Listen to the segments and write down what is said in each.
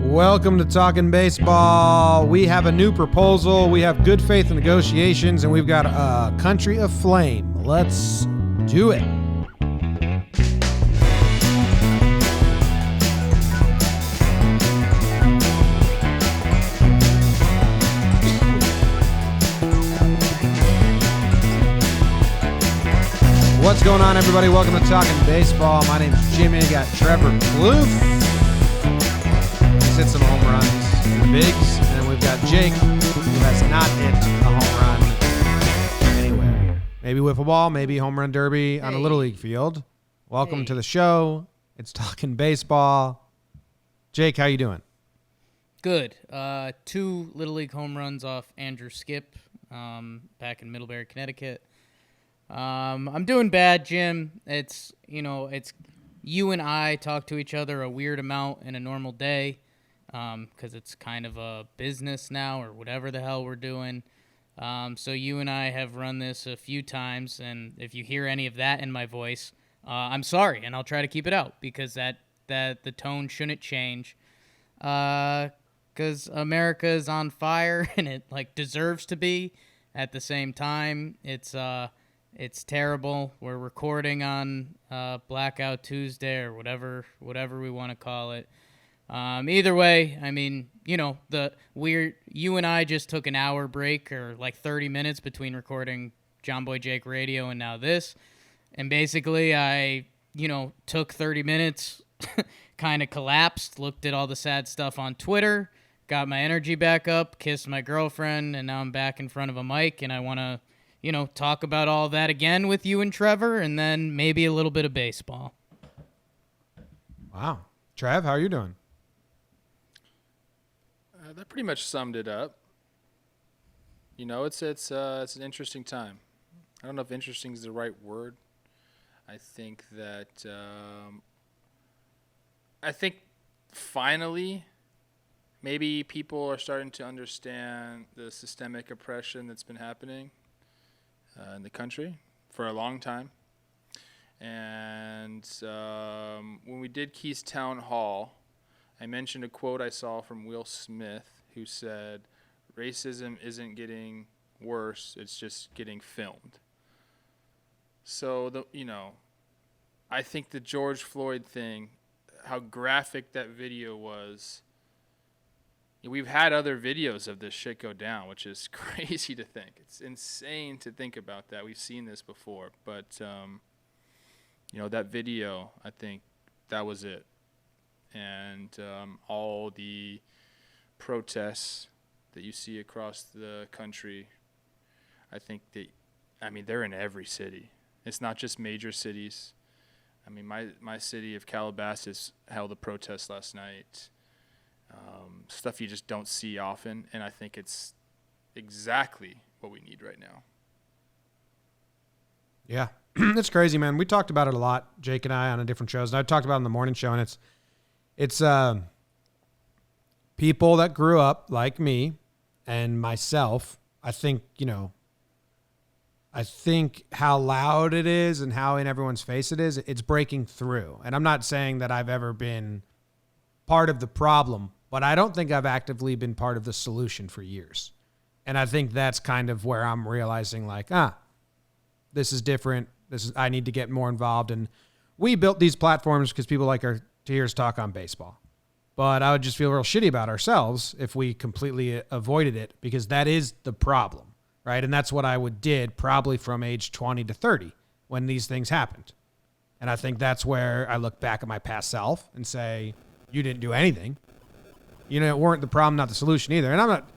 Welcome to Talkin Baseball. We have a new proposal. We have good faith in negotiations, and we've got a country of flame. Let's do it. What's going on, everybody? Welcome to Talkin Baseball. My name's Jimmy. Got Trevor Plouffe. He's hit some home runs, bigs, and then we've got Jake, who has not hit a home run anywhere. Maybe wiffle ball, maybe home run derby on a Little League field. Welcome to the show. It's Talkin Baseball. Jake, how you doing? Good. 2 Little League home runs off Andrew Skip back in Middlebury, Connecticut. I'm doing bad, Jim. It's you and I talk to each other a weird amount in a normal day because it's kind of a business now or whatever the hell we're doing. So you and I have run this a few times, and if you hear any of that in my voice, I'm sorry, and I'll try to keep it out because that the tone shouldn't change because America is on fire and it deserves to be. At the same time, it's terrible. We're recording on Blackout Tuesday or whatever we want to call it. Either way, I mean, you and I just took an hour break or 30 minutes between recording JOMBOY Jake Radio and now this. And basically I, took 30 minutes, kind of collapsed, looked at all the sad stuff on Twitter, got my energy back up, kissed my girlfriend, and now I'm back in front of a mic and I want to talk about all that again with you and Trevor, and then maybe a little bit of baseball. Wow. Trev, how are you doing? That pretty much summed it up. It's an interesting time. I don't know if interesting is the right word. I think that finally maybe people are starting to understand the systemic oppression that's been happening in the country for a long time. And when we did Keith's Town Hall, I mentioned a quote I saw from Will Smith who said, racism isn't getting worse, it's just getting filmed. So, I think the George Floyd thing, how graphic that video was, we've had other videos of this shit go down, which is crazy to think. It's insane to think about that. We've seen this before. But, that video, I think that was it. And all the protests that you see across the country, I think they're in every city. It's not just major cities. I mean, my city of Calabasas held a protest last night. Stuff you just don't see often, and I think it's exactly what we need right now. Yeah, it's crazy, man. We talked about it a lot, Jake and I, on different shows. And I talked about it on the morning show, and it's people that grew up like me and myself. I think how loud it is and how in everyone's face it is, it's breaking through. And I'm not saying that I've ever been part of the problem, but I don't think I've actively been part of the solution for years. And I think that's kind of where I'm realizing this is different. I need to get more involved. And we built these platforms because people like to hear us talk on baseball. But I would just feel real shitty about ourselves if we completely avoided it, because that is the problem, right? And that's what I did probably from age 20 to 30 when these things happened. And I think that's where I look back at my past self and say, you didn't do anything. It weren't the problem, not the solution either. And I'm not,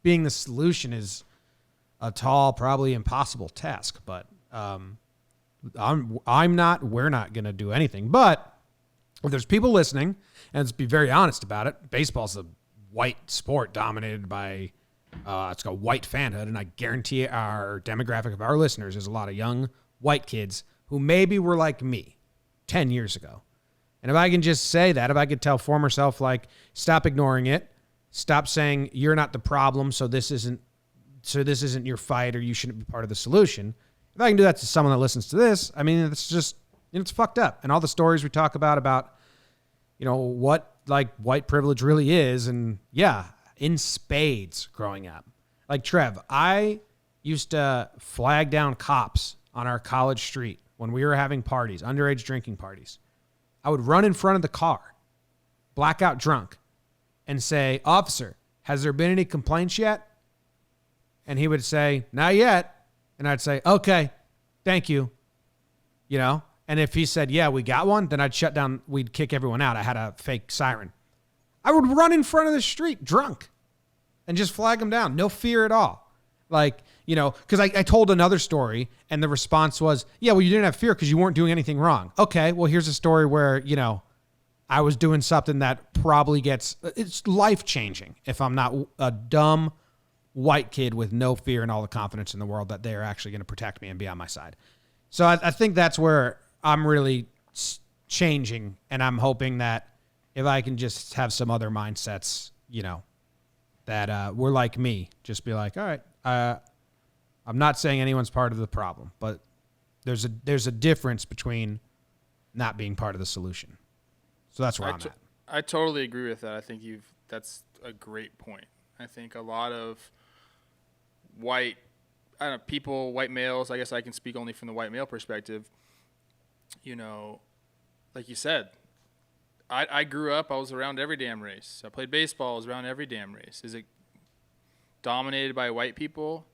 being the solution is a tall, probably impossible task, but we're not going to do anything. But if there's people listening, and let's be very honest about it, baseball's a white sport dominated by, it's got white fanhood, and I guarantee our demographic of our listeners is a lot of young white kids who maybe were like me 10 years ago. And if I can just say that, if I could tell former self, stop ignoring it, stop saying you're not the problem, so this isn't your fight or you shouldn't be part of the solution. If I can do that to someone that listens to this, I mean, it's just, it's fucked up. And all the stories we talk about what like white privilege really is. And yeah, in spades growing up. Like Trev, I used to flag down cops on our college street when we were having parties, underage drinking parties. I would run in front of the car, blackout drunk, and say, "Officer, has there been any complaints yet?" And he would say, "Not yet." And I'd say, "Okay, thank you." And if he said, "Yeah, we got one," then I'd shut down. We'd kick everyone out. I had a fake siren. I would run in front of the street drunk and just flag them down. No fear at all. Like, because I told another story and the response was, "Yeah, well, you didn't have fear because you weren't doing anything wrong." Okay, well, here's a story where, I was doing something that probably it's life-changing if I'm not a dumb white kid with no fear and all the confidence in the world that they're actually going to protect me and be on my side. So I think that's where I'm really changing, and I'm hoping that if I can just have some other mindsets, that we're like me, just be like, all right, I'm not saying anyone's part of the problem, but there's a difference between not being part of the solution. So that's where I'm at. I totally agree with that. I think that's a great point. I think a lot of white males, I guess I can speak only from the white male perspective, like you said, I grew up, I was around every damn race. I played baseball, I was around every damn race. Is it dominated by white people?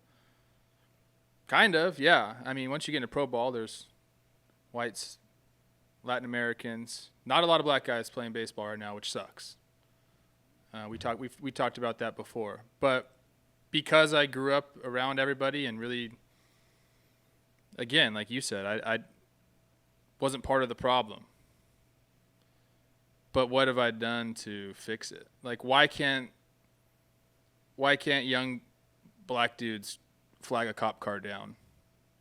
Kind of, yeah. I mean, once you get into pro ball, there's whites, Latin Americans, not a lot of black guys playing baseball right now, which sucks. We talked about that before. But because I grew up around everybody and really, again, like you said, I wasn't part of the problem. But what have I done to fix it? Like, why can't young black dudes flag a cop car down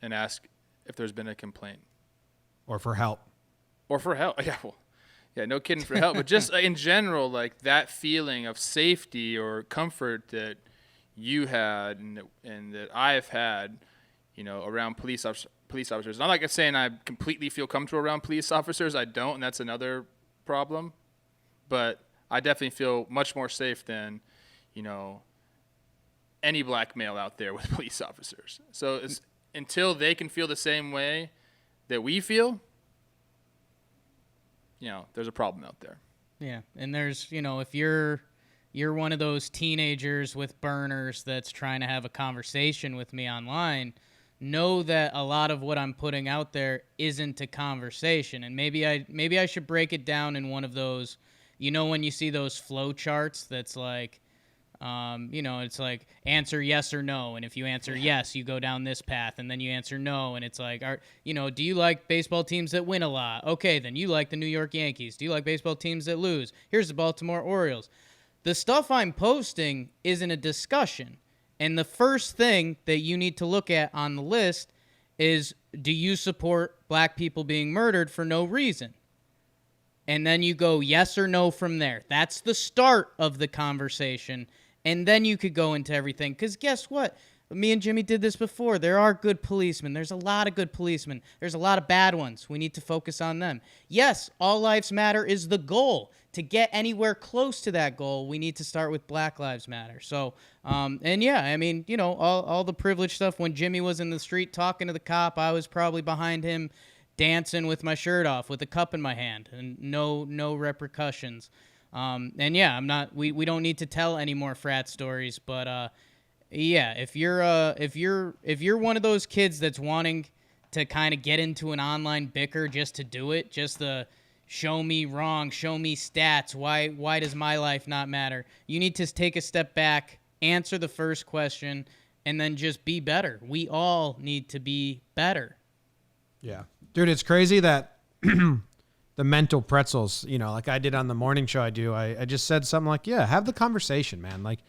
and ask if there's been a complaint? Or for help. Yeah, well, yeah, no kidding, for help. But just in general, like that feeling of safety or comfort that you had and that I've had, around police officers. Not like I'm saying I completely feel comfortable around police officers. I don't, and that's another problem. But I definitely feel much more safe than, any black male out there with police officers. So until they can feel the same way that we feel, there's a problem out there. Yeah, and there's, if you're one of those teenagers with burners that's trying to have a conversation with me online, know that a lot of what I'm putting out there isn't a conversation. And maybe I should break it down in one of those, when you see those flow charts that's like, it's like answer yes or no. And if you answer yes, you go down this path, and then you answer no. And it's like, do you like baseball teams that win a lot? Okay, then you like the New York Yankees. Do you like baseball teams that lose? Here's the Baltimore Orioles. The stuff I'm posting isn't a discussion. And the first thing that you need to look at on the list is, do you support black people being murdered for no reason? And then you go yes or no from there. That's the start of the conversation. And then you could go into everything. Because guess what? Me and Jimmy did this before. There are good policemen. There's a lot of good policemen. There's a lot of bad ones. We need to focus on them. Yes, all lives matter is the goal. To get anywhere close to that goal, we need to start with Black Lives Matter. So, and yeah, I mean, all the privilege stuff. When Jimmy was in the street talking to the cop, I was probably behind him dancing with my shirt off with a cup in my hand, and no repercussions. And yeah, we don't need to tell any more frat stories, but yeah, if you're one of those kids that's wanting to kind of get into an online bicker just to do it, just the show me wrong, show me stats, why does my life not matter? You need to take a step back, answer the first question, and then just be better. We all need to be better. Yeah. Dude, it's crazy that the mental pretzels, like I did on the morning show I just said something like, yeah, have the conversation, man. Like,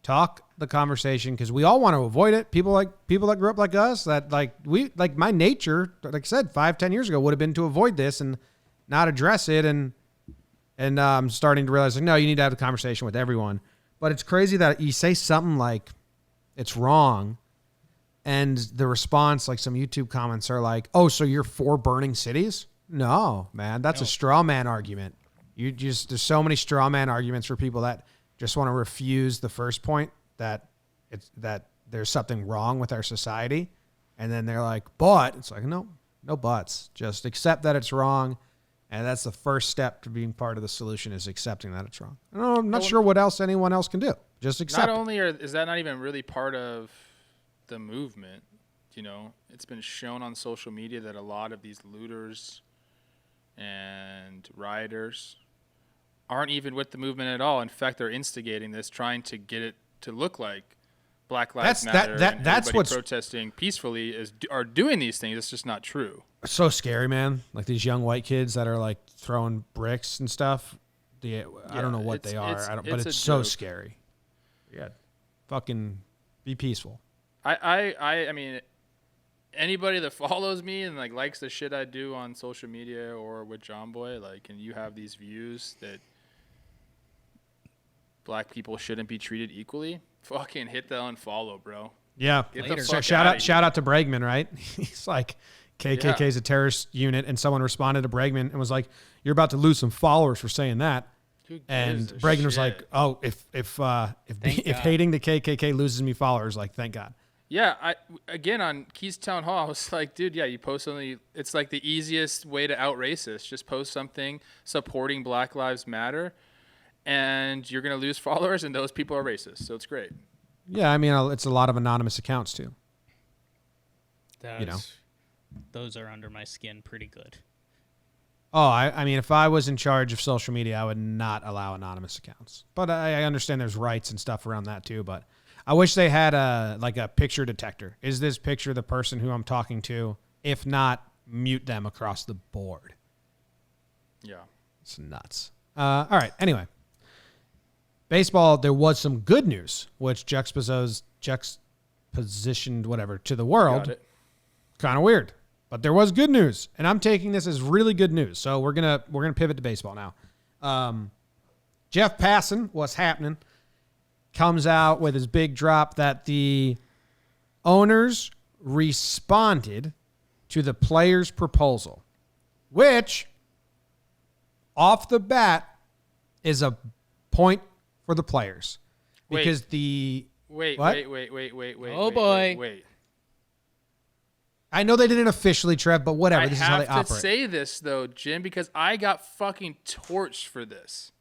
talk the conversation, because we all want to avoid it. People that grew up like us, that my nature, like I said, 5-10 years ago would have been to avoid this and not address it. And I'm starting to realize, like, no, you need to have a conversation with everyone. But it's crazy that you say something like it's wrong, and the response, like some YouTube comments are like, oh, so you're for burning cities? No, man, that's a straw man argument. There's so many straw man arguments for people that just want to refuse the first point that there's something wrong with our society. And then they're like, but it's like, no buts. Just accept that it's wrong. And that's the first step to being part of the solution, is accepting that it's wrong. I'm not sure what else anyone else can do. Just accept Not it. only is that not even really part of the movement, it's been shown on social media that a lot of these looters and rioters aren't even with the movement at all. In fact, they're instigating this, trying to get it to look like Black Lives Matter. That's what's protesting peacefully are doing these things. It's just not true. So scary, man. Like these young white kids that are like throwing bricks and stuff. I don't know what they are. But it's so scary. Yeah, fucking be peaceful. I mean, anybody that follows me and like likes the shit I do on social media or with JOMBOY, like, and you have these views that black people shouldn't be treated equally, fucking hit the unfollow, bro. Yeah. Shout out to Bregman, right? He's like, KKK is a terrorist unit, and someone responded to Bregman and was like, "You're about to lose some followers for saying that." And Bregman was like, "Oh, if hating the KKK loses me followers, like, thank God." Yeah, again on Keys Town Hall, I was like, dude, yeah, you post something. It's like the easiest way to out racist. Just post something supporting Black Lives Matter, and you're gonna lose followers, and those people are racist. So it's great. Yeah, I mean, it's a lot of anonymous accounts too. Those are under my skin pretty good. Oh, I mean, if I was in charge of social media, I would not allow anonymous accounts. But I understand there's rights and stuff around that too. But I wish they had a picture detector. Is this picture the person who I'm talking to? If not, mute them across the board. Yeah. It's nuts. All right. Anyway, baseball, there was some good news, which juxtapositioned whatever to the world. Kind of weird. But there was good news, and I'm taking this as really good news. So we're gonna pivot to baseball now. Jeff Passan, what's happening, comes out with his big drop that the owners responded to the players' proposal, which, off the bat, is a point for the players. Because Wait. Oh, boy. Wait. I know they didn't officially, Trev, but whatever. This is how they operate. I have to say this, though, Jim, because I got fucking torched for this.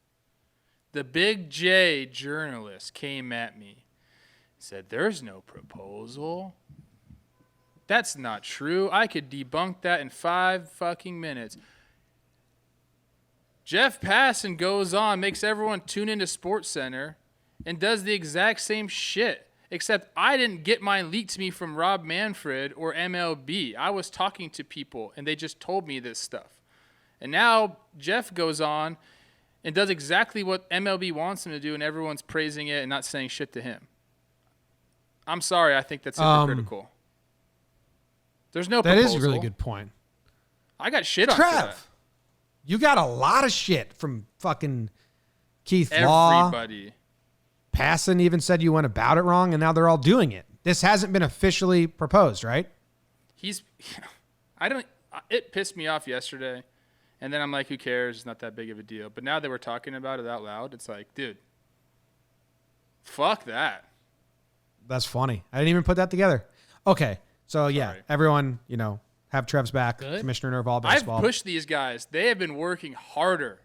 The Big J journalist came at me, said, "There's no proposal. That's not true. I could debunk that in 5 fucking minutes." Jeff Passan goes on, makes everyone tune into SportsCenter, and does the exact same shit. Except I didn't get mine leaked to me from Rob Manfred or MLB. I was talking to people, and they just told me this stuff. And now Jeff goes on and does exactly what MLB wants him to do, and everyone's praising it and not saying shit to him. I'm sorry. I think that's hypocritical. There's no proposal. That is a really good point. I got shit on that. Trev, you got a lot of shit from fucking Keith Law. Everybody. Passan even said you went about it wrong, and now they're all doing it. This hasn't been officially proposed, right? It pissed me off yesterday, and then I'm like, who cares? It's not that big of a deal. But now that we're talking about it out loud, it's like, dude, fuck that. That's funny. I didn't even put that together. Okay, so yeah, Sorry. Everyone, have Trev's back, Good. Commissioner of all baseball. I've pushed these guys. They have been working harder.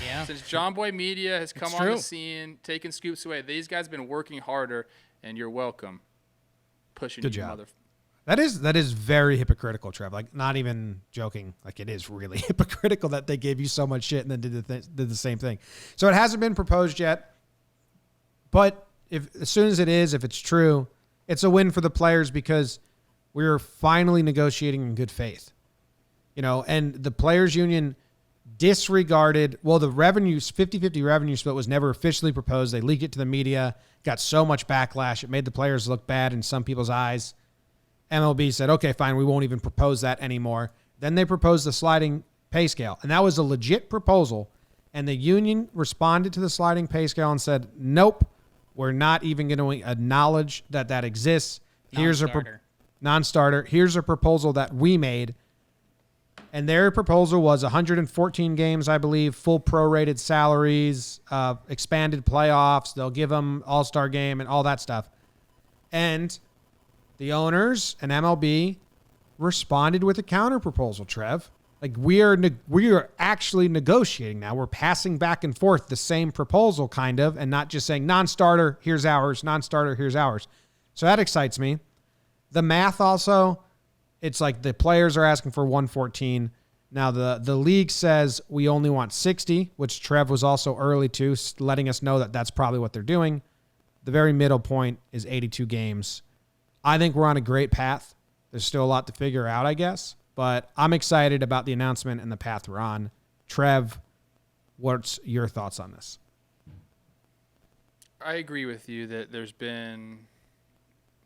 Yeah. Since JOMBOY Media has come It's on true. the scene, taking scoops away, these guys have been working harder, and you're welcome. Pushing Good you, job. mother. That is very hypocritical, Trev. Like, not even joking. Like, it is really hypocritical that they gave you so much shit and then did the same thing. So it hasn't been proposed yet. But as soon as it is, if it's true, it's a win for the players because we're finally negotiating in good faith. And the players union disregarded, the 50-50 revenue split was never officially proposed. They leaked it to the media, got so much backlash. It made the players look bad in some people's eyes. MLB said, okay, fine, we won't even propose that anymore. Then they proposed the sliding pay scale, and that was a legit proposal. And the union responded to the sliding pay scale and said, nope, we're not even going to acknowledge that exists. Here's a non-starter. Here's a proposal that we made. And their proposal was 114 games, I believe, full prorated salaries, expanded playoffs. They'll give them all-star game and all that stuff. And the owners and MLB responded with a counterproposal, Trev. Like we are actually negotiating now. We're passing back and forth the same proposal kind of, and not just saying non-starter, here's ours, non-starter, here's ours. So that excites me. The math also, it's like the players are asking for 114. Now the league says we only want 60, which Trev was also early to, letting us know that that's probably what they're doing. The very middle point is 82 games. I think we're on a great path. There's still a lot to figure out, I guess. But I'm excited about the announcement and the path we're on. Trev, what's your thoughts on this? I agree with you that there's been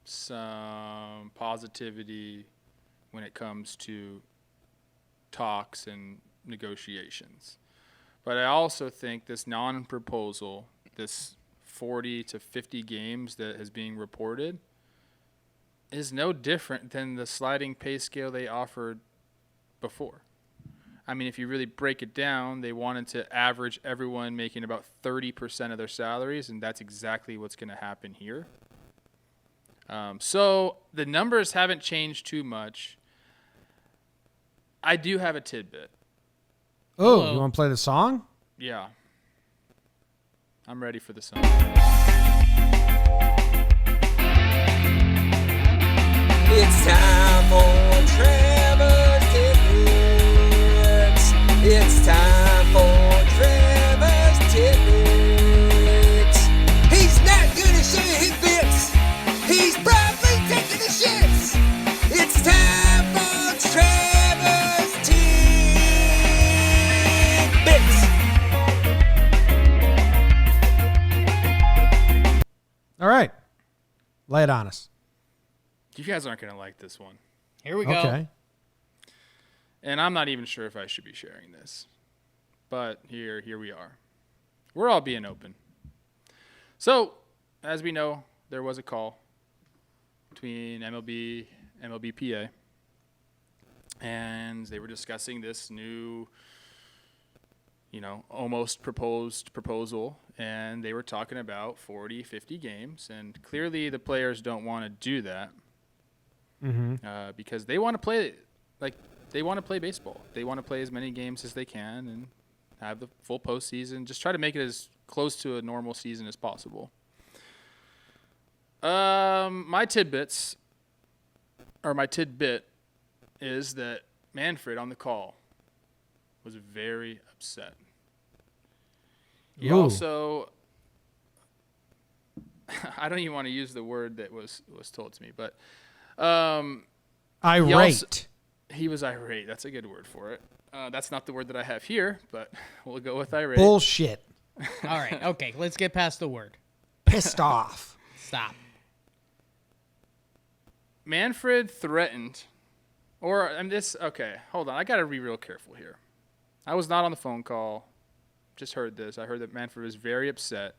some positivity when it comes to talks and negotiations. But I also think this non-proposal, this 40 to 50 games that is being reported, is no different than the sliding pay scale they offered before. I mean, if you really break it down, they wanted to average everyone making about 30% of their salaries, and that's exactly what's going to happen here. So the numbers haven't changed too much. I do have a tidbit. Oh, you want to play the song? Yeah. I'm ready for the song. It's time for Trevor's tidbits. It's time for Trevor's tidbits. He's not gonna share his bits. He's probably taking the shits. It's time for Trevor's tidbits. All right. Lay it on us. You guys aren't going to like this one. Here we go. Okay. And I'm not even sure if I should be sharing this. But here we are. We're all being open. So, as we know, there was a call between MLBPA, and they were discussing this new, almost proposed proposal, and they were talking about 40, 50 games, and clearly the players don't want to do that. Because they want to play, they want to play baseball. They want to play as many games as they can and have the full postseason. Just try to make it as close to a normal season as possible. My tidbit is that Manfred on the call was very upset. He also, I don't even want to use the word that was told to me, but Irate. He was irate. That's a good word for it. That's not the word that I have here, but we'll go with irate. Bullshit. All right. Okay. Let's get past the word. Pissed off. Stop. Manfred threatened, okay, hold on. I got to be real careful here. I was not on the phone call. Just heard this. I heard that Manfred was very upset.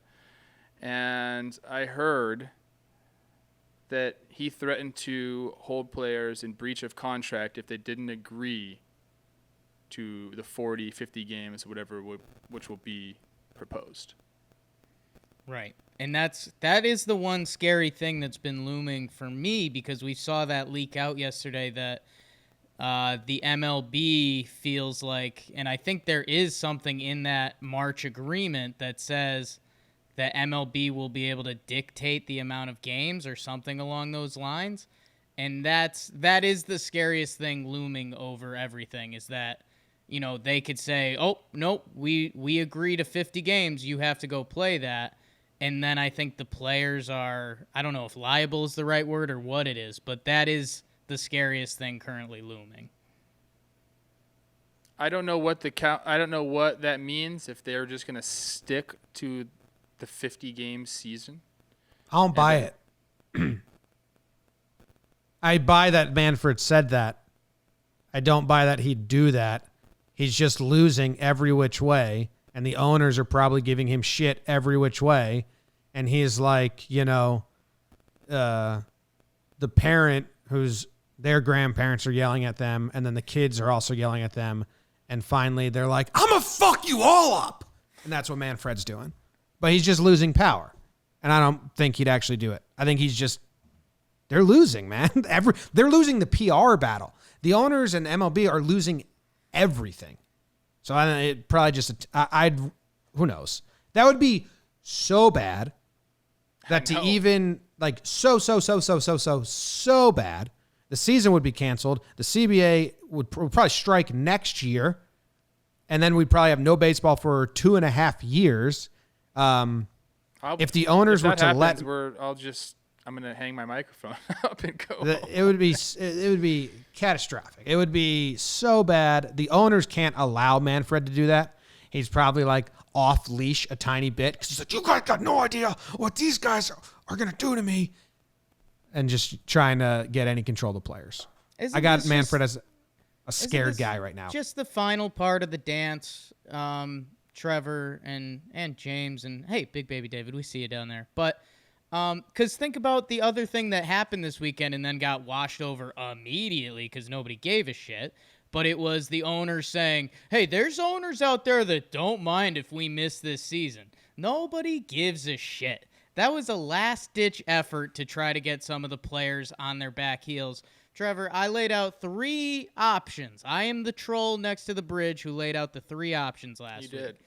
And I heard that he threatened to hold players in breach of contract if they didn't agree to the 40, 50 games, which will be proposed. Right. And that is the one scary thing that's been looming for me, because we saw that leak out yesterday that the MLB feels like, and I think there is something in that March agreement that says that MLB will be able to dictate the amount of games or something along those lines. And that is the scariest thing looming over everything, is that, they could say, oh, nope, we agree to 50 games. You have to go play that. And then I think the players are, I don't know if liable is the right word or what it is, but that is the scariest thing currently looming. I don't know what that means, if they're just going to stick to the 50-game season. I don't buy it. I buy that Manfred said that. I don't buy that he'd do that. He's just losing every which way, and the owners are probably giving him shit every which way, and he's like, the parent who's their grandparents are yelling at them, and then the kids are also yelling at them. And finally, they're like, I'm going to fuck you all up. And that's what Manfred's doing. But he's just losing power. And I don't think he'd actually do it. I think he's just, they're losing, man. They're losing the PR battle. The owners and MLB are losing everything. So it probably just, who knows? That would be so bad that to even, like, so bad, the season would be canceled. The CBA would probably strike next year. And then we'd probably have no baseball for 2.5 years. If the owners were to happens, I'm going to hang my microphone up and go. It would be catastrophic. It would be so bad. The owners can't allow Manfred to do that. He's probably like off leash a tiny bit because he's like, you guys got no idea what these guys are going to do to me. And just trying to get any control of the players. I got Manfred as a scared guy right now. Just the final part of the dance, Trevor and James and, hey, Big Baby David, we see you down there. But because think about the other thing that happened this weekend and then got washed over immediately because nobody gave a shit. But it was the owners saying, hey, there's owners out there that don't mind if we miss this season. Nobody gives a shit. That was a last-ditch effort to try to get some of the players on their back heels. Trevor, I laid out 3 options. I am the troll next to the bridge who laid out the 3 options last week. You did.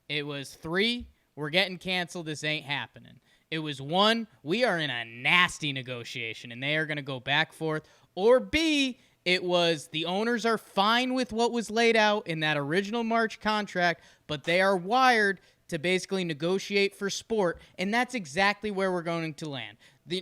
It was 3, we're getting canceled, this ain't happening. It was 1, we are in a nasty negotiation, and they are going to go back and forth. Or B, it was the owners are fine with what was laid out in that original March contract, but they are wired to basically negotiate for sport, and that's exactly where we're going to land.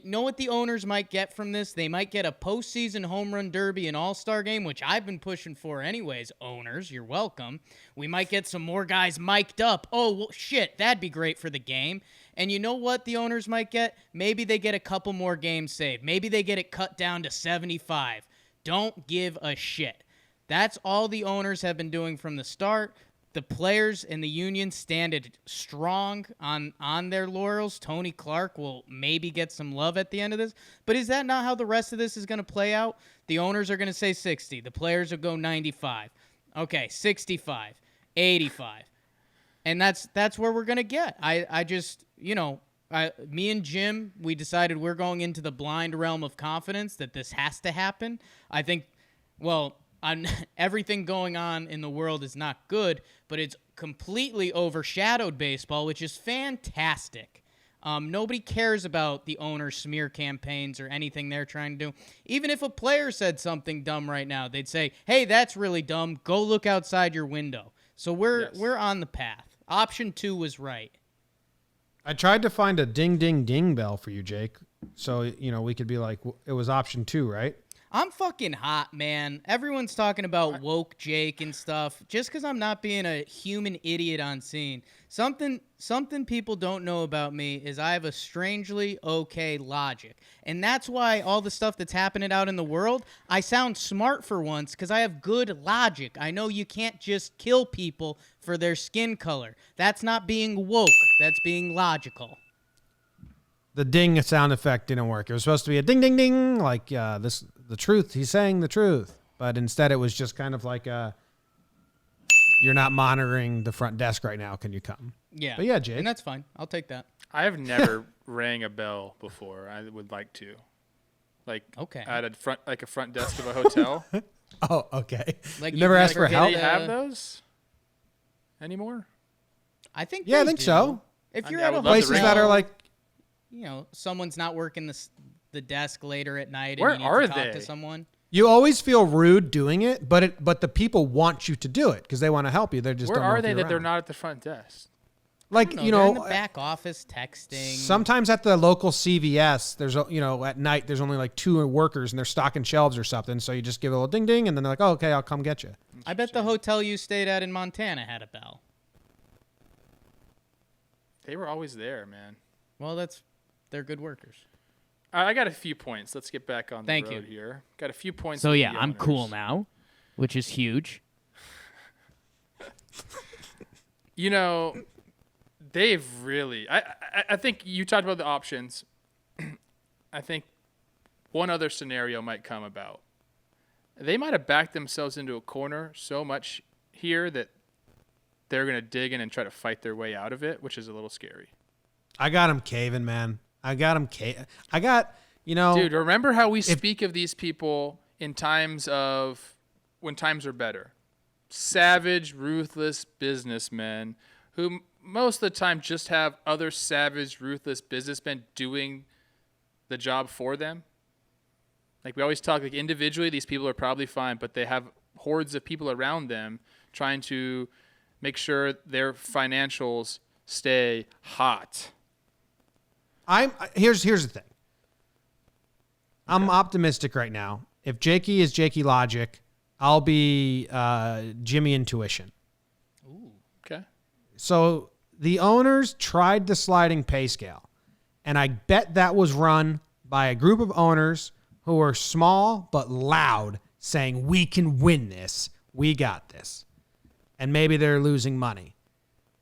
Know what the owners might get from this? They might get a postseason home run derby and all-star game, which I've been pushing for anyways. Owners, you're welcome. We might get some more guys mic'd up. Oh, well, shit, that'd be great for the game. And you know what the owners might get? Maybe they get a couple more games saved. Maybe they get it cut down to 75. Don't give a shit. That's all the owners have been doing from the start. The players and the union stand strong on their laurels. Tony Clark will maybe get some love at the end of this. But is that not how the rest of this is going to play out? The owners are going to say 60. The players will go 95. Okay, 65, 85. And that's where we're going to get. I just, me and Jim, we decided we're going into the blind realm of confidence that this has to happen. I think, everything going on in the world is not good, but it's completely overshadowed baseball, which is fantastic. Nobody cares about the owner smear campaigns or anything they're trying to do. Even if a player said something dumb right now, they'd say, hey, that's really dumb. Go look outside your window. So we're on the path. Option 2 was right. I tried to find a ding, ding, ding bell for you, Jake. So, we could be like, it was option 2, right? I'm fucking hot, man. Everyone's talking about woke Jake and stuff. Just because I'm not being a human idiot on scene. Something people don't know about me is I have a strangely okay logic. And that's why all the stuff that's happening out in the world, I sound smart for once because I have good logic. I know you can't just kill people for their skin color. That's not being woke. That's being logical. The ding sound effect didn't work. It was supposed to be a ding, ding, ding, like the truth. He's saying the truth. But instead it was just kind of like you're not monitoring the front desk right now. Can you come? Yeah. But yeah, Jake. And that's fine. I'll take that. I have never rang a bell before. I would like to. At a front desk of a hotel. Oh, okay. Like you never asked for help? Do they have those anymore? I think I think so. If you're at a places that are like, someone's not working the desk later at night Where and you are need to talk they? to someone. you always feel rude doing it, but the people want you to do it because they want to help you. They're just Where don't know are if they you're that they're around. not at the front desk? Like They're in the back office texting. Sometimes at the local CVS, there's at night there's only like 2 workers and they're stocking shelves or something. So you just give a little ding ding and then they're like, oh, okay, I'll come get you. I bet the hotel you stayed at in Montana had a bell. They were always there, man. Well, they're good workers. I got a few points. Let's get back on the Thank road you. here. Got a few points. So with yeah, the I'm cool owners. now, which is huge. They've really. I think you talked about the options. I think one other scenario might come about. they might have backed themselves into a corner so much here that they're going to dig in and try to fight their way out of it, which is a little scary. I got them caving, man. I got, Dude, remember how we speak of these people in times of when times are better? Savage, ruthless businessmen who most of the time just have other savage, ruthless businessmen doing the job for them. Like we always talk, like individually, these people are probably fine, but they have hordes of people around them trying to make sure their financials stay hot. Here's the thing. I'm optimistic right now. If Jakey is Jakey Logic, I'll be Jimmy Intuition. Ooh, okay. So the owners tried the sliding pay scale, and I bet that was run by a group of owners who are small but loud, saying, we can win this. We got this. And maybe they're losing money.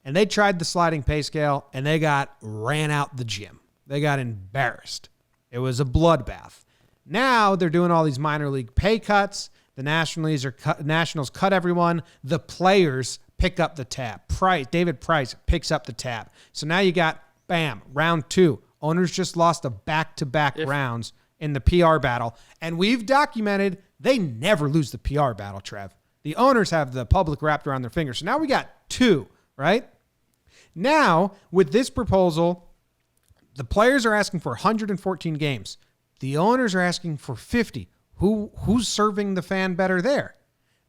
And they tried the sliding pay scale, and they got ran out the gym. They got embarrassed. It was a bloodbath. Now they're doing all these minor league pay cuts. The Nationals cut everyone. The players pick up the tab. David Price picks up the tab. So now you got, bam, round 2. Owners just lost a back-to-back rounds in the PR battle. And we've documented they never lose the PR battle, Trev. The owners have the public wrapped around their fingers. So now we got 2, right? Now, with this proposal, the players are asking for 114 games. The owners are asking for 50. Who's serving the fan better there?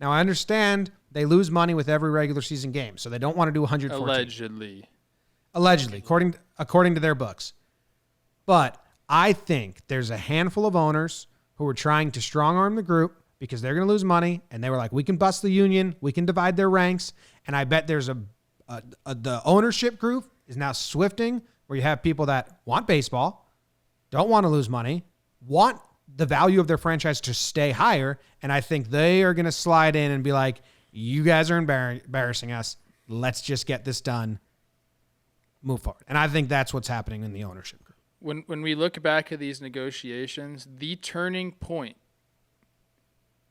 Now, I understand they lose money with every regular season game, so they don't want to do 114. Allegedly, according to their books. But I think there's a handful of owners who are trying to strong-arm the group because they're going to lose money, and they were like, we can bust the union, we can divide their ranks, and I bet there's the ownership group is now swifting, where you have people that want baseball, don't want to lose money, want the value of their franchise to stay higher, and I think they are going to slide in and be like, you guys are embarrassing us. Let's just get this done. Move forward. And I think that's what's happening in the ownership group. When we look back at these negotiations, the turning point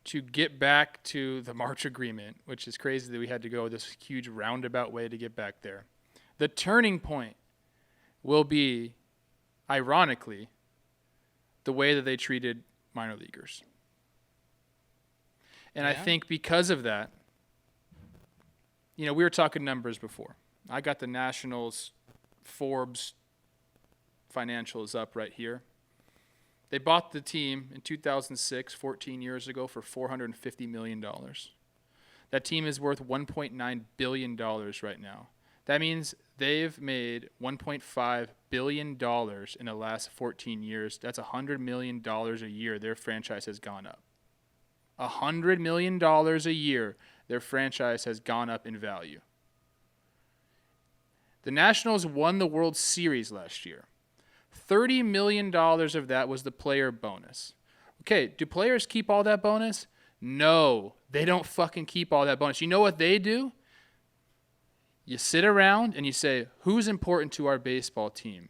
to get back to the March agreement, which is crazy that we had to go this huge roundabout way to get back there. The turning point will be, ironically, the way that they treated minor leaguers. And I think because of that, we were talking numbers before. I got the Nationals Forbes financials up right here. They bought the team in 2006, 14 years ago, for $450 million. That team is worth $1.9 billion right now. That means they've made $1.5 billion in the last 14 years. That's $100 million a year their franchise has gone up. $100 million a year their franchise has gone up in value. The Nationals won the World Series last year. $30 million of that was the player bonus. Okay, do players keep all that bonus? No, they don't fucking keep all that bonus. You know what they do? You sit around and you say, who's important to our baseball team?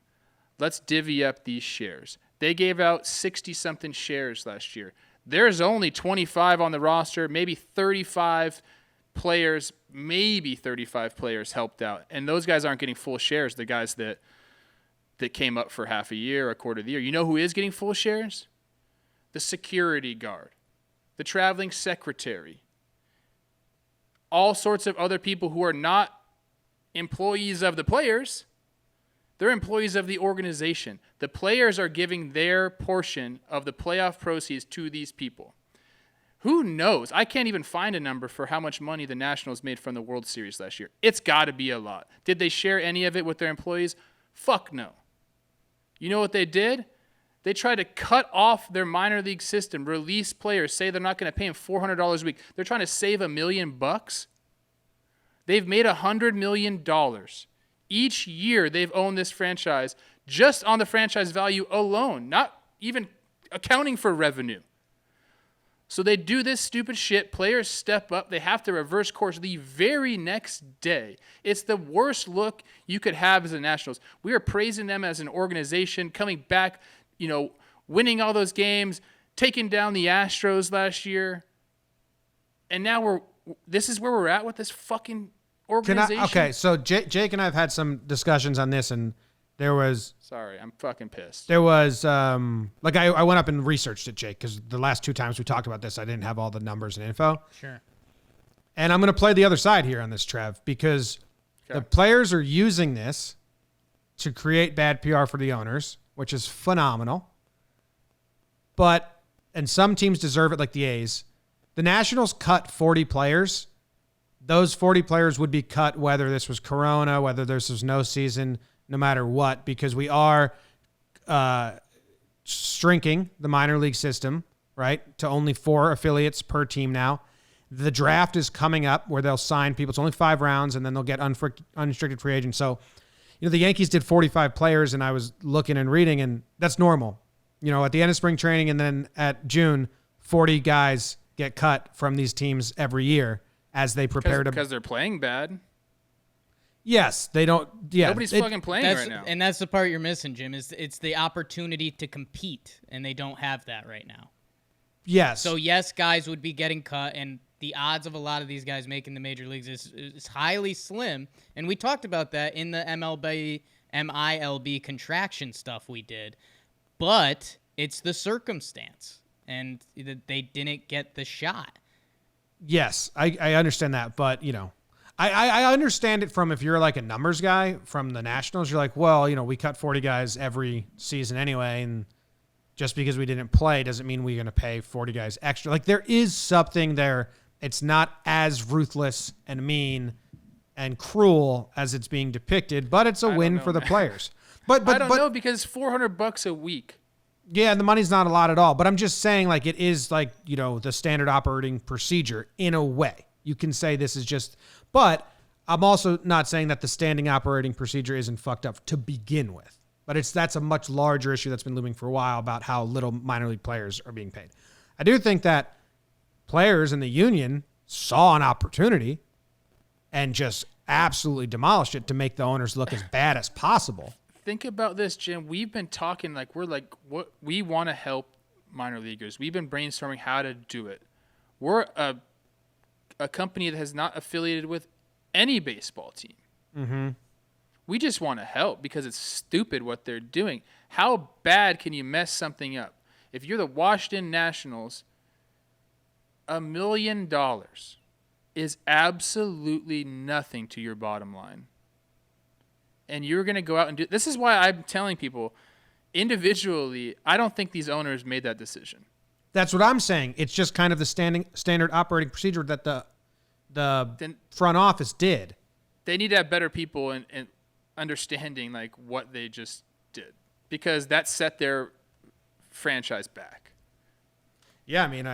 Let's divvy up these shares. They gave out 60-something shares last year. There's only 25 on the roster, maybe 35 players, maybe 35 players helped out. And those guys aren't getting full shares, the guys that came up for half a year, a quarter of the year. You know who is getting full shares? The security guard, the traveling secretary, all sorts of other people who are not employees of the players. They're employees of the organization. The players are giving their portion of the playoff proceeds to these people. Who knows? I can't even find a number for how much money the Nationals made from the World Series last year. It's got to be a lot. Did they share any of it with their employees? Fuck no. You know what they did? They tried to cut off their minor league system, release players, say they're not going to pay them $400 a week. They're trying to save $1 million. They've made $100 million. Each year they've owned this franchise just on the franchise value alone, not even accounting for revenue. So they do this stupid shit. Players step up. They have to reverse course the very next day. It's the worst look you could have as the Nationals. We are praising them as an organization, coming back, winning all those games, taking down the Astros last year. And now this is where we're at with this fucking organization. Okay, so Jake and I have had some discussions on this, and there was... Sorry, I'm fucking pissed. There was, I went up and researched it, Jake, because the last 2 times we talked about this, I didn't have all the numbers and info. Sure. And I'm going to play the other side here on this, Trev, because the players are using this to create bad PR for the owners, which is phenomenal. And some teams deserve it, like the A's. The Nationals cut 40 players. Those 40 players would be cut whether this was Corona, whether this was no season, no matter what, because we are shrinking the minor league system, right, to only 4 affiliates per team now. The draft is coming up where they'll sign people. It's only 5 rounds, and then they'll get unrestricted free agents. So, the Yankees did 45 players, and I was looking and reading, and that's normal. At the end of spring training and then at June, 40 guys get cut from these teams every year as they prepare because they're playing bad. Yes, they don't. Yeah, nobody's fucking playing right now. And that's the part you're missing, Jim. It's the opportunity to compete, and they don't have that right now. Yes. So yes, guys would be getting cut, and the odds of a lot of these guys making the major leagues is highly slim. And we talked about that in the MILB contraction stuff we did. But it's the circumstance, and they didn't get the shot. Yes, I understand that, but I understand it from if you're like a numbers guy from the Nationals. You're like, well, we cut 40 guys every season anyway, and just because we didn't play doesn't mean we're going to pay 40 guys extra. Like, there is something there. It's not as ruthless and mean and cruel as it's being depicted, but it's a win for the players. But I don't know, because $400 a week. Yeah, and the money's not a lot at all. But I'm just saying, like, it is like, the standard operating procedure in a way. You can say this is just, but I'm also not saying that the standing operating procedure isn't fucked up to begin with. But that's a much larger issue that's been looming for a while about how little minor league players are being paid. I do think that players in the union saw an opportunity and just absolutely demolished it to make the owners look as bad as possible. Think about this, Jim. We've been talking what we want to help minor leaguers. We've been brainstorming how to do it. We're a company that has not affiliated with any baseball team. Mm-hmm. We just want to help because it's stupid what they're doing. How bad can you mess something up? If you're the Washington Nationals, $1 million is absolutely nothing to your bottom line. And you're going to go out and do... This is why I'm telling people, individually, I don't think these owners made that decision. That's what I'm saying. It's just kind of the standard operating procedure that the front office did. They need to have better people and understanding like what they just did, because that set their franchise back. Yeah, I mean,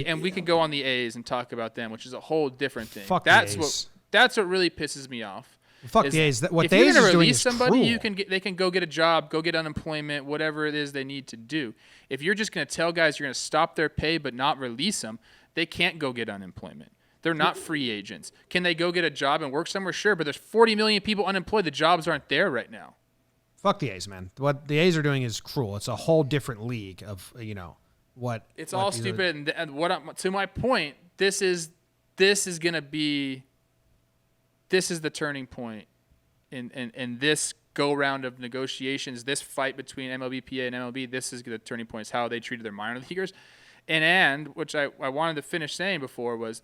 and we can go on the A's and talk about them, which is a whole different thing. Fuck that's the A's. That's what really pisses me off. Fuck the A's. What if the you're A's gonna is doing release is somebody, cruel. they can go get a job, go get unemployment, whatever it is they need to do. If you're just going to tell guys you're going to stop their pay but not release them, they can't go get unemployment. They're not free agents. Can they go get a job and work somewhere? Sure, but there's 40 million people unemployed. The jobs aren't there right now. Fuck the A's, man. What the A's are doing is cruel. It's a whole different league of, what. It's all stupid. And to my point, this is going to be, this is the turning point in this go-round of negotiations, this fight between MLBPA and MLB. This is the turning point. Is how they treated their minor leaguers. And which I wanted to finish saying before was,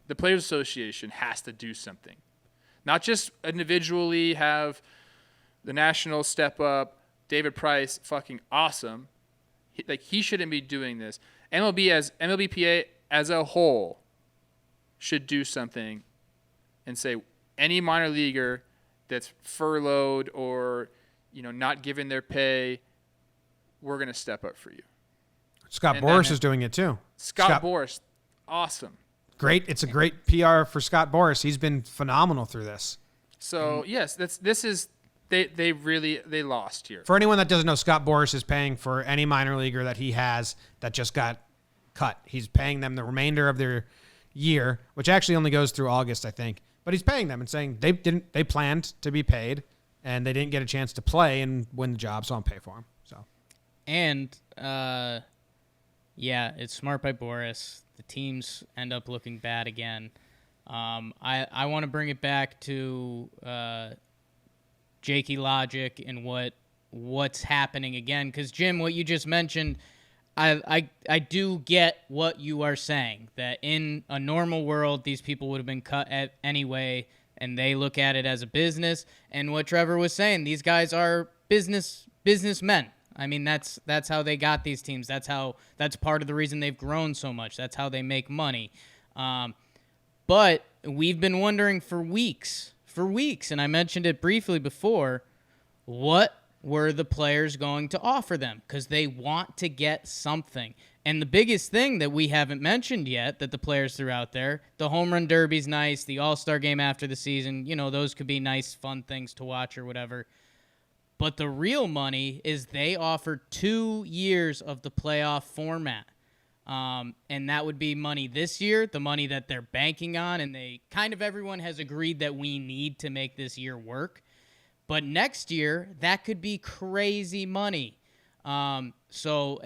the Players Association has to do something. Not just individually have the Nationals step up, David Price, fucking awesome. He shouldn't be doing this. MLBPA as a whole should do something and say any minor leaguer that's furloughed or not given their pay, we're going to step up for you. Scott Boras is doing it too. Scott Boras, awesome. Great. It's a great PR for Scott Boras. He's been phenomenal through this. So yes, they lost here. For anyone that doesn't know, Scott Boras is paying for any minor leaguer that he has that just got cut. He's paying them the remainder of their year, which actually only goes through August, I think. But he's paying them and saying they planned to be paid and they didn't get a chance to play and win the job, so I'll pay for them. So, and Yeah, it's smart by Boris. The teams end up looking bad again. I want to bring it back to Jakey logic and what's happening again. Because, Jim, what you just mentioned, I do get what you are saying, that in a normal world, these people would have been cut anyway, and they look at it as a business. And what Trevor was saying, these guys are businessmen. I mean, that's how they got these teams. That's part of the reason they've grown so much. That's how they make money. But we've been wondering for weeks, and I mentioned it briefly before, what were the players going to offer them? Because they want to get something. And the biggest thing that we haven't mentioned yet that the players threw out there, the home run derby's nice, the all-star game after the season, those could be nice, fun things to watch or whatever. But the real money is they offer 2 years of the playoff format. And that would be money this year, the money that they're banking on, and everyone has agreed that we need to make this year work. But next year, that could be crazy money. So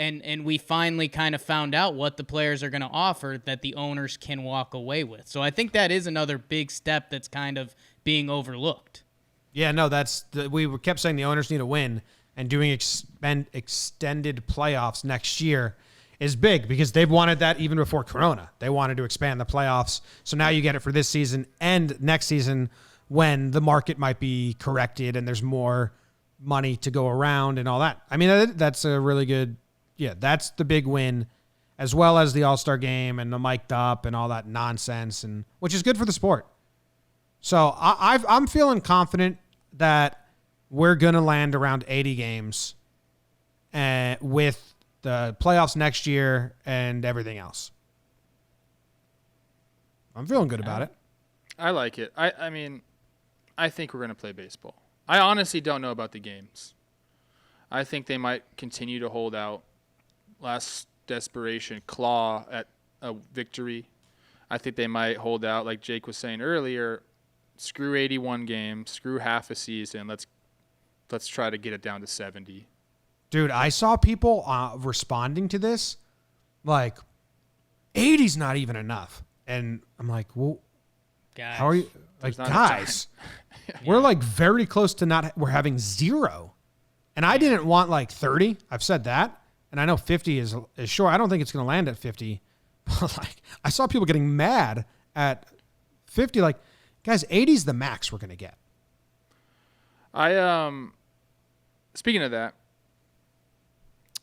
we finally kind of found out what the players are going to offer that the owners can walk away with. So I think that is another big step that's kind of being overlooked. Yeah, no, we kept saying the owners need a win, and doing extended playoffs next year is big because they've wanted that even before Corona. They wanted to expand the playoffs. So now you get it for this season and next season when the market might be corrected and there's more money to go around and all that. I mean, that's a really good, that's the big win, as well as the All-Star game and the mic'd up and all that nonsense, and which is good for the sport. So I'm feeling confident that we're going to land around 80 games with the playoffs next year and everything else. I'm feeling good about it. I like it. I mean, I think we're going to play baseball. I honestly don't know about the games. I think they might continue to hold out, last desperation, claw at a victory. I think they might hold out, like Jake was saying earlier, screw 81 games, screw half a season. Let's try to get it down to 70. Dude, I saw people responding to this like 80's not even enough. And I'm like, well, guys, how are you? Like, guys, we're like very close to we're having 0. And I didn't want like 30. I've said that. And I know 50 is short. I don't think it's going to land at 50. But like, I saw people getting mad at 50. Like, guys, 80's the max we're going to get. Speaking of that,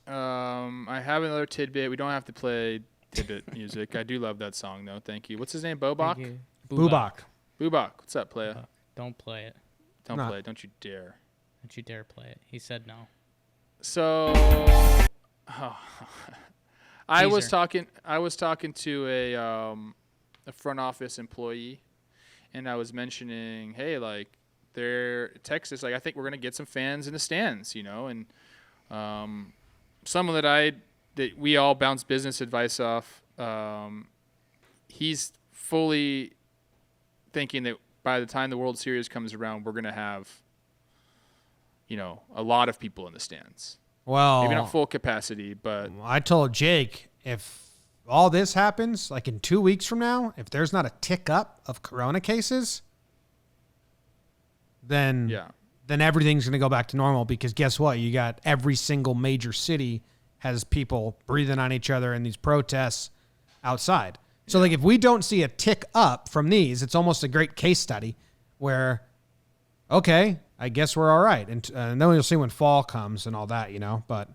I have another tidbit. We don't have to play tidbit music. I do love that song, though. Thank you. What's his name? Bobak? Bubak. Bubak. What's up, playa? Don't play it. Don't play it. Don't you dare. Don't you dare play it. He said no. So, I was talking to a front office employee, and I was mentioning, hey, like, Texas, like, I think we're gonna get some fans in the stands, and someone that we all bounce business advice off. He's fully thinking that by the time the World Series comes around, we're gonna have, a lot of people in the stands. Well, maybe not full capacity, but I told Jake, if all this happens, like in 2 weeks from now, if there's not a tick up of Corona cases, then everything's going to go back to normal, because guess what? You got every single major city has people breathing on each other in these protests outside. So like, if we don't see a tick up from these, it's almost a great case study where, okay, I guess we're all right. And then you'll see when fall comes and all that, but.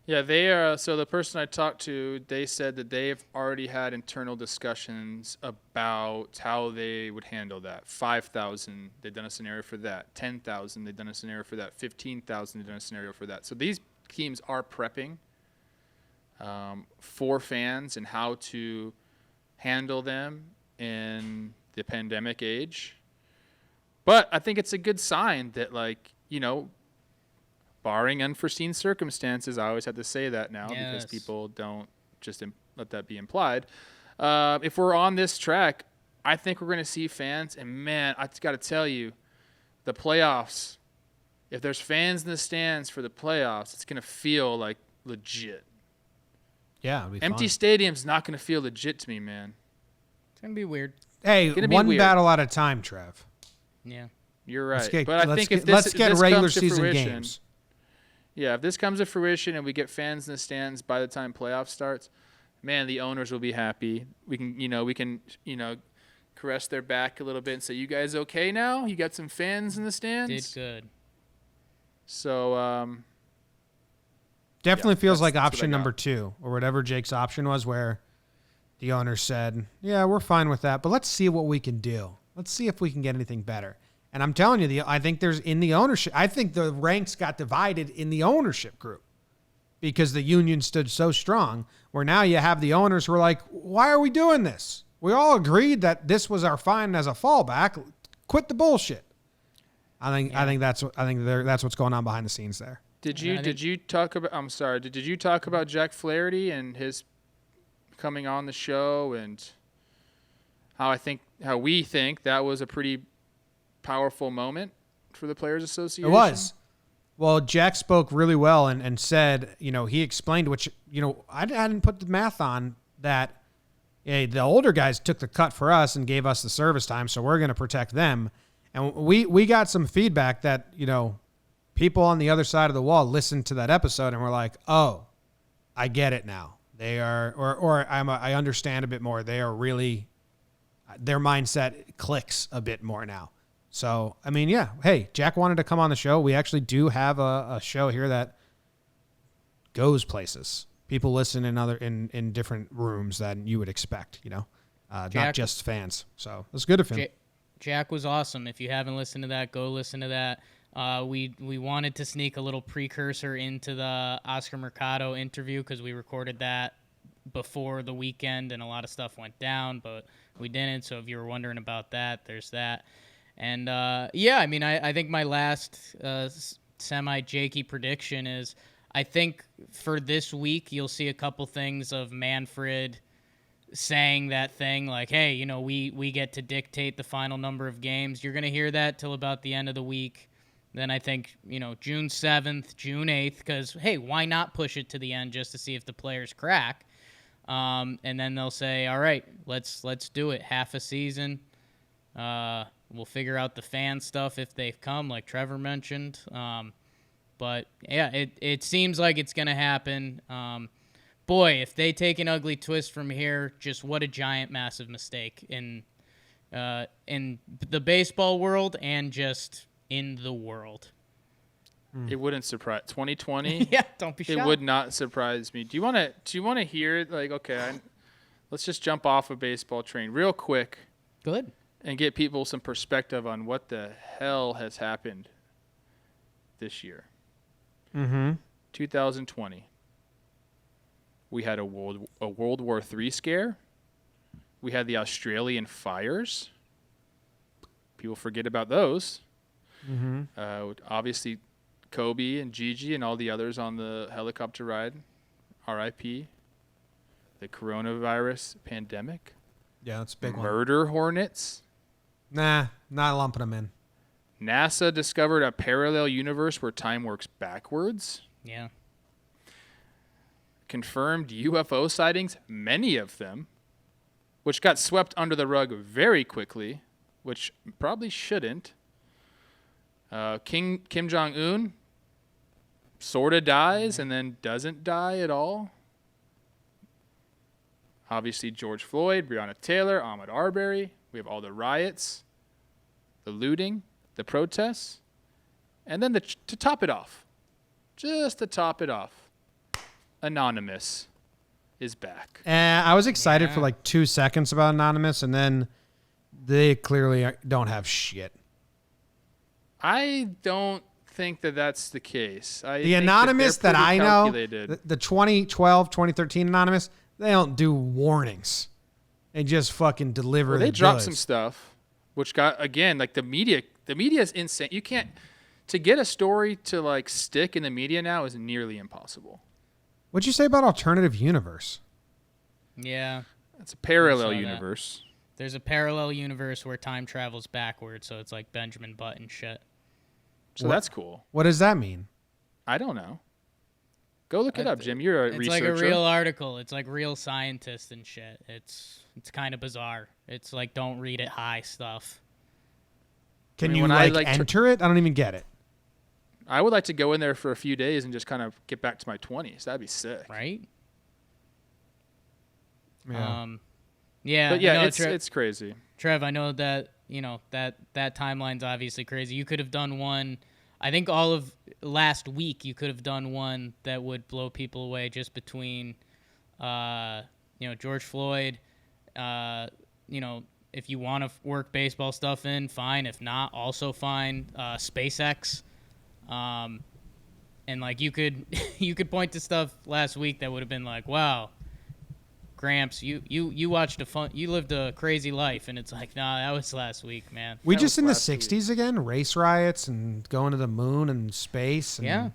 Yeah, they are. So the person I talked to, they said that they've already had internal discussions about how they would handle that. 5,000, they've done a scenario for that. 10,000, they've done a scenario for that. 15,000, they've done a scenario for that. So these teams are prepping for fans and how to handle them in the pandemic age. But I think it's a good sign that, like, barring unforeseen circumstances, I always have to say that now because people don't just let that be implied. If we're on this track, I think we're going to see fans. And, man, I just got to tell you, the playoffs, if there's fans in the stands for the playoffs, it's going to feel like legit. Yeah, it'd be Empty fun. stadium's not going to feel legit to me, man. It's gonna be weird. Hey, gonna be one weird. battle at a time, Trev. Yeah. You're right. Let's get, but I think if this, let's if get this regular comes to season fruition, games. Yeah, if this comes to fruition and we get fans in the stands by the time playoff starts, man, the owners will be happy. We can caress their back a little bit and say, "You guys okay now? You got some fans in the stands?" Did good. So, Definitely feels like that's what I option got. number 2 or whatever Jake's option was, where the owner said, "Yeah, we're fine with that, but let's see what we can do. Let's see if we can get anything better." And I'm telling you, I think there's in the ownership. I think the ranks got divided in the ownership group because the union stood so strong. Where now you have the owners who are like, "Why are we doing this? We all agreed that this was our fine as a fallback. Quit the bullshit." I think that's what's going on behind the scenes there. did you talk about? I'm sorry. Did you talk about Jack Flaherty and his coming on the show and how we think that was a pretty powerful moment for the Players Association? It was. Well, Jack spoke really well and said, he explained, which, I hadn't put the math on that. Hey, the older guys took the cut for us and gave us the service time, so we're going to protect them. And we got some feedback that, people on the other side of the wall listened to that episode and were like, "Oh, I get it now. They are, I understand a bit more. They are really, their mindset clicks a bit more now." So, I mean, yeah. Hey, Jack wanted to come on the show. We actually do have a show here that goes places. People listen in different rooms than you would expect, not just fans. So it's good of him. Jack was awesome. If you haven't listened to that, go listen to that. We wanted to sneak a little precursor into the Oscar Mercado interview because we recorded that before the weekend and a lot of stuff went down, but we didn't. So if you were wondering about that, there's that. And, I think my last semi-jakey prediction is I think for this week you'll see a couple things of Manfred saying that thing like, hey, we get to dictate the final number of games. You're going to hear that till about the end of the week. Then I think, June 7th, June 8th, because, hey, why not push it to the end just to see if the players crack? And then they'll say, all right, let's do it. Half a season. We'll figure out the fan stuff if they've come, like Trevor mentioned. But, yeah, it seems like it's going to happen. Boy, if they take an ugly twist from here, just what a giant, massive mistake in the baseball world and just in the world. It wouldn't surprise 2020. Yeah, don't be shocked. It would not surprise me. Do you want to hear like, okay, let's just jump off a baseball train real quick. Good. And get people some perspective on what the hell has happened this year. 2020. We had a World War III scare. We had the Australian fires. People forget about those. Obviously, Kobe and Gigi and all the others on the helicopter ride. R.I.P. The coronavirus pandemic. Yeah, that's a big one. Murder hornets. Nah, not lumping them in. NASA discovered a parallel universe where time works backwards. Yeah. Confirmed UFO sightings, many of them, which got swept under the rug very quickly, which probably shouldn't. Kim Jong-un sort of dies and then doesn't die at all. Obviously, George Floyd, Breonna Taylor, Ahmaud Arbery. We have all the riots, the looting, the protests. And then to top it off, Anonymous is back. I was excited for like 2 seconds about Anonymous, and then they clearly don't have shit. I don't think that that's the case. The Anonymous that I know, the 2012, 2013 Anonymous, they don't do warnings. They just fucking deliver the They dropped goods. some stuff, which got, again, like the media is insane. You can't, to get a story to like stick in the media now is nearly impossible. What'd you say about alternative universe? Yeah. It's a parallel universe. There's a parallel universe where time travels backwards, so it's like Benjamin Button shit. So that's cool. What does that mean? I don't know. Go look it up, Jim. You're a It's researcher. like a real article. It's like real scientists and shit. It's kind of bizarre. It's like don't read it high stuff. Can I mean, you when I, like like, enter it? I don't even get it. I would like to go in there for a few days and just kind of get back to my 20s. That'd be sick. Right? Yeah. Yeah. But yeah, no, it's crazy. Trev, I know that, that timeline's obviously crazy. You could have done one, I think all of last week you could have done one that would blow people away just between, George Floyd, if you want to work baseball stuff in, fine. If not, also fine. SpaceX. And like you could point to stuff last week that would have been like, wow, Gramps, you lived a crazy life, and it's like, nah, that was last week, man. We That just was in the last week. 60s again? Race riots and going to the moon and space. And Yeah.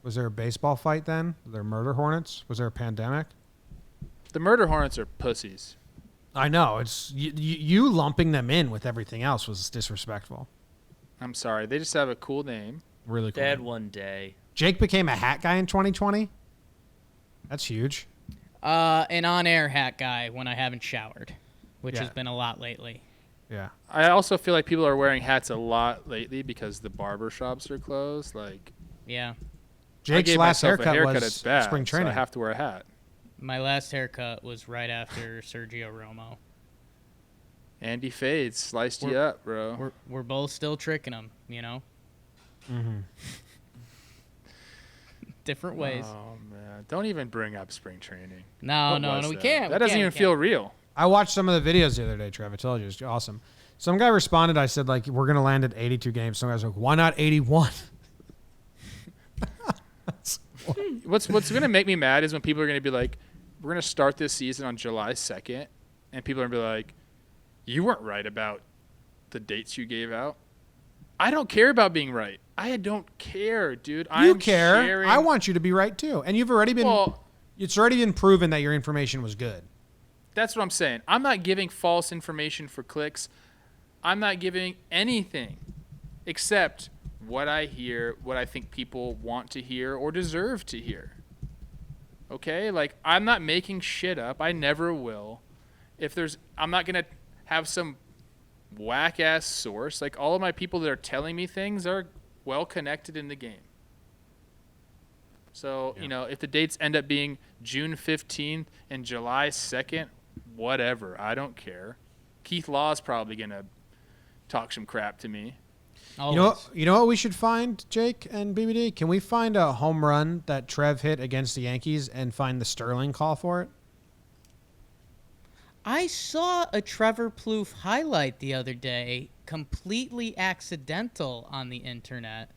Was there a baseball fight then? Were there murder hornets? Was there a pandemic? The murder hornets are pussies. I know. It's you lumping them in with everything else was disrespectful. I'm sorry. They just have a cool name. Really cool. Dad one day. Jake became a hat guy in 2020. That's huge. An on-air hat guy when I haven't showered, which Yeah. has been a lot lately. Yeah. I also feel like people are wearing hats a lot lately because the barber shops are closed. Like, Yeah. I Jake's gave last myself a haircut haircut, was it's bad, spring training. So I have to wear a hat. My last haircut was right after Sergio Romo. Andy Fades sliced you up, bro. We're both still tricking him, Mm-hmm. Different ways. Oh man, don't even bring up spring training. No, What no, was no, we that? can't. That doesn't even feel real. I watched some of the videos the other day, Trev. I told you. It's awesome. Some guy responded. I said, like, we're going to land at 82 games. Some guy's like, why not 81? What's gonna make me mad is when people are gonna be like, we're gonna start this season on July 2nd, and people are gonna be like, you weren't right about the dates you gave out. I don't care about being right. I don't care, dude. You I'm care. sharing- I want you to be right, too. And you've already been, Well, it's already been proven that your information was good. that's what I'm saying. I'm not giving false information for clicks. I'm not giving anything except what I hear, what I think people want to hear or deserve to hear. Okay? Like, I'm not making shit up. I never will. I'm not going to have some whack ass source. Like, all of my people that are telling me things are well connected in the game. So, if the dates end up being June 15th and July 2nd, whatever. I don't care. Keith Law's probably going to talk some crap to me. Always. You know what we should find, Jake and BBD? Can we find a home run that Trev hit against the Yankees and find the Sterling call for it? I saw a Trevor Plouffe highlight the other day, completely accidental on the internet.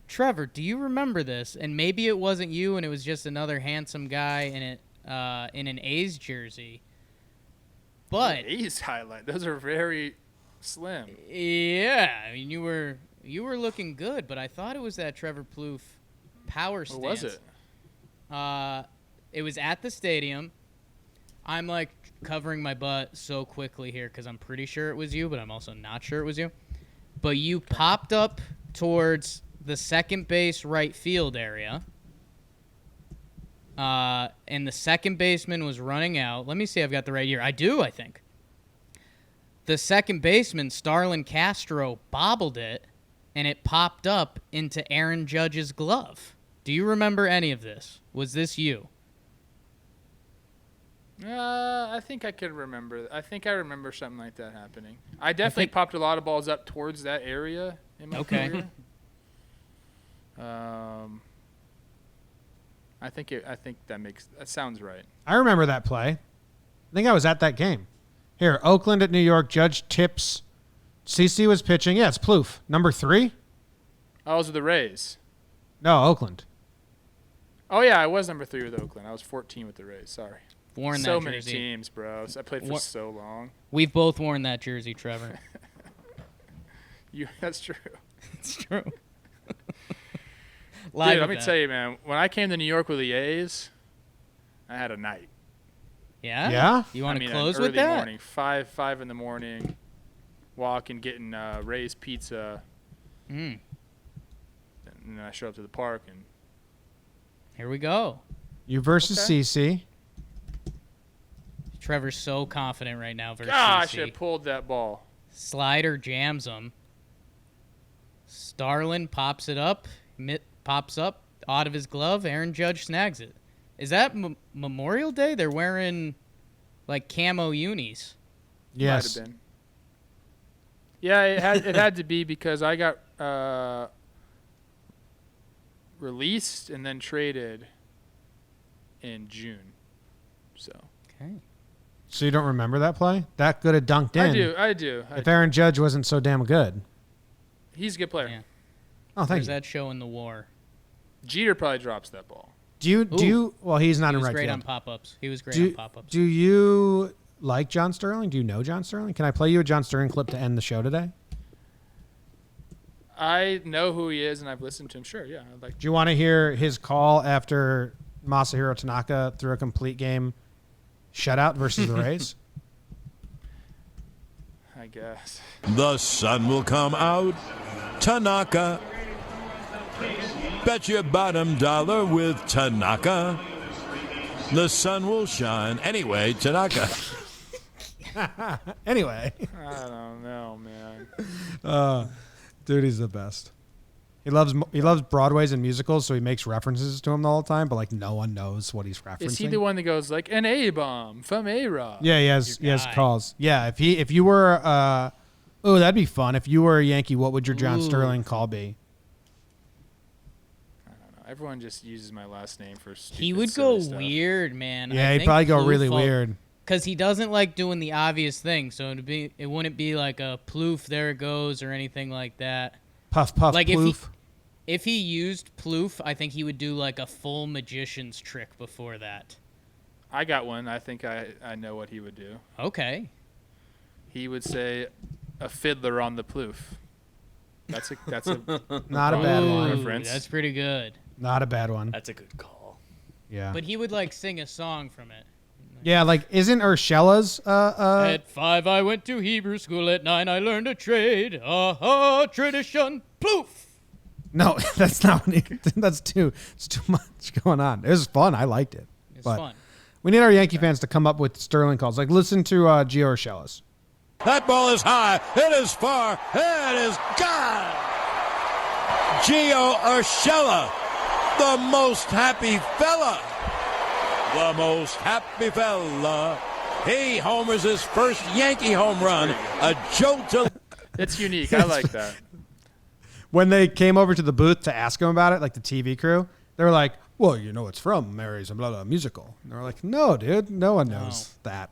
Trevor, do you remember this? And maybe it wasn't you, and it was just another handsome guy in an A's jersey. But A's highlight. Those are very slim. yeah, I mean you were looking good, but I thought it was that Trevor Plouffe power stance. What was it? It was at the stadium. I'm like covering my butt so quickly here because I'm pretty sure it was you, but I'm also not sure it was you. But you popped up towards the second base right field area. And the second baseman was running out. Let me see. I've got the right year. I do, I think. The second baseman, Starlin Castro, bobbled it, and it popped up into Aaron Judge's glove. Do you remember any of this? Was this you? I think I could remember. I think I remember something like that happening. I definitely popped a lot of balls up towards that area in my career. I think that sounds right. I remember that play. I think I was at that game. Here, Oakland at New York. Judge tips. CC was pitching. Yeah, it's Plouffe. Number 3? Oh, those are the Rays. No, Oakland. Oh yeah, I was number 3 with Oakland. I was 14 with the Rays. Sorry. Worn So that many jersey. teams, bro. I played for so long. We've both worn that jersey, Trevor. That's true. It's true. Dude, let me tell you, man. When I came to New York with the A's, I had a night. Yeah? Yeah? You want to an close early with that? morning, 5 in the morning, walking, getting Ray's pizza. Mm. And then I showed up to the park, and Here we go. You versus Okay. CC. Trevor's so confident right now versus Gosh, CC. I pulled that ball. Slider jams him. Starlin pops it up. Mitt pops up out of his glove. Aaron Judge snags it. Is that Memorial Day? They're wearing like camo unis. Yes. Might have been. Yeah, it had to be because I got released and then traded in June. So Okay. So you don't remember that play? That could have dunked in. I do. If Aaron Judge wasn't so damn good. He's a good player. Yeah. Oh, thank Where's you. that show in the war? Jeter probably drops that ball. Do you? Well, he's not He in was right great field. on pop-ups. He was great Do, on pop-ups. do you like John Sterling? Do you know John Sterling? Can I play you a John Sterling clip to end the show today? I know who he is and I've listened to him. Sure, yeah. I'd like. Do you want to hear his call after Masahiro Tanaka threw a complete game shutout versus the Rays? I guess. The sun will come out. Tanaka. Bet your bottom dollar with Tanaka. The sun will shine. Anyway, Tanaka. Anyway, I don't know, man. dude, he's the best. He loves Broadways and musicals, so he makes references to them the whole time, but like no one knows what he's referencing. Is he the one that goes like an A-bomb from A-Rod? Yeah, he has guy. calls. Yeah, if you were oh, that'd be fun. If you were a Yankee, what would your John Ooh. Sterling call be? I don't know. Everyone just uses my last name for stupid, He would silly go stuff. weird, man. Yeah, he'd probably go really weird. Because he doesn't like doing the obvious thing, so it wouldn't be like a Plouffe, there it goes, or anything like that. Puff, puff, Like Plouffe. if he used Plouffe, I think he would do like a full magician's trick before that. I got one. I think I know what he would do. Okay. He would say a fiddler on the Plouffe. That's a Not a bad Ooh, one. reference. That's pretty good. Not a bad one. That's a good call. Yeah. But he would like sing a song from it. Yeah, like isn't Urshela's At 5 I went to Hebrew school, at 9 I learned a trade. Tradition, Plouffe. no, that's not what it's too much going on. It was fun. I liked it. It's But fun. we need our Yankee fans to come up with Sterling calls. Like listen to Gio Urshela's. That ball is high. It is far. It is gone. Gio Urshela, the most happy fella. The most happy fella. He homers his first Yankee home run. A jolt to... It's unique. I like that. When they came over to the booth to ask him about it, like the TV crew, they were like, well, you know it's from Mary's and blah, blah, musical. And they were like, no, dude, no one knows that.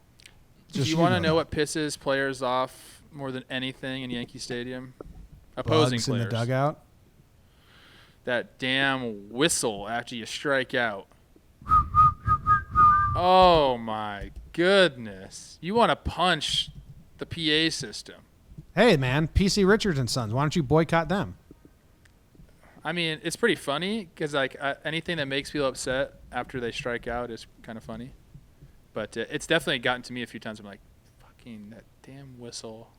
Do you want to know what pisses players off more than anything in Yankee Stadium? Opposing Bugs in players. the dugout? That damn whistle after you strike out. Oh my goodness. You want to punch the PA system. Hey, man, PC Richards and Sons, why don't you boycott them? I mean, it's pretty funny because like anything that makes people upset after they strike out is kind of funny. But it's definitely gotten to me a few times. I'm like, fucking that damn whistle.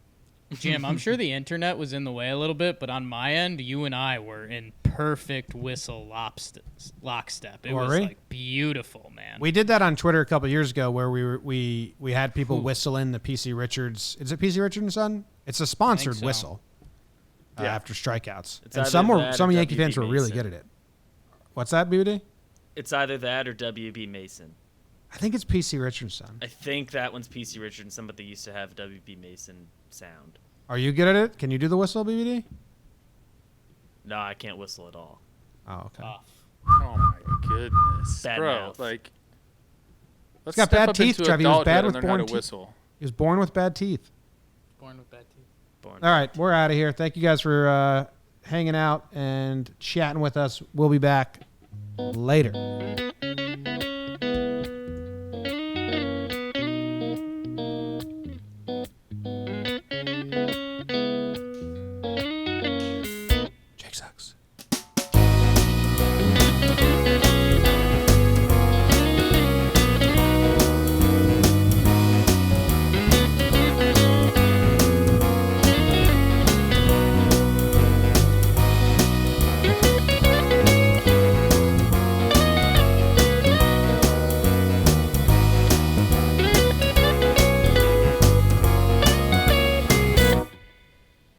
Jim, I'm sure the internet was in the way a little bit, but on my end, you and I were in perfect whistle lockstep. It Were was we? like beautiful, man. We did that on Twitter a couple years ago where we had people whistle in the PC Richards. Is it PC Richards and Son? It's a sponsored so. whistle Yeah. after strikeouts. It's And either some that or Yankee WB fans were really Mason. good at it. What's that, BD? It's either that or WB Mason. I think it's PC Richards' son. I think that one's PC Richardson, but they used to have WB Mason sound. Are you good at it? Can you do the whistle, BBD? No, I can't whistle at all. Oh, okay. Tough. Oh my goodness. Bad Bro, mouth. like let's got step bad up teeth, into Trev. He was adulthood bad and with learn how born to teeth. whistle. He was born with bad teeth. Born with bad teeth. Born. All right, we're out of here. Thank you guys for hanging out and chatting with us. We'll be back later.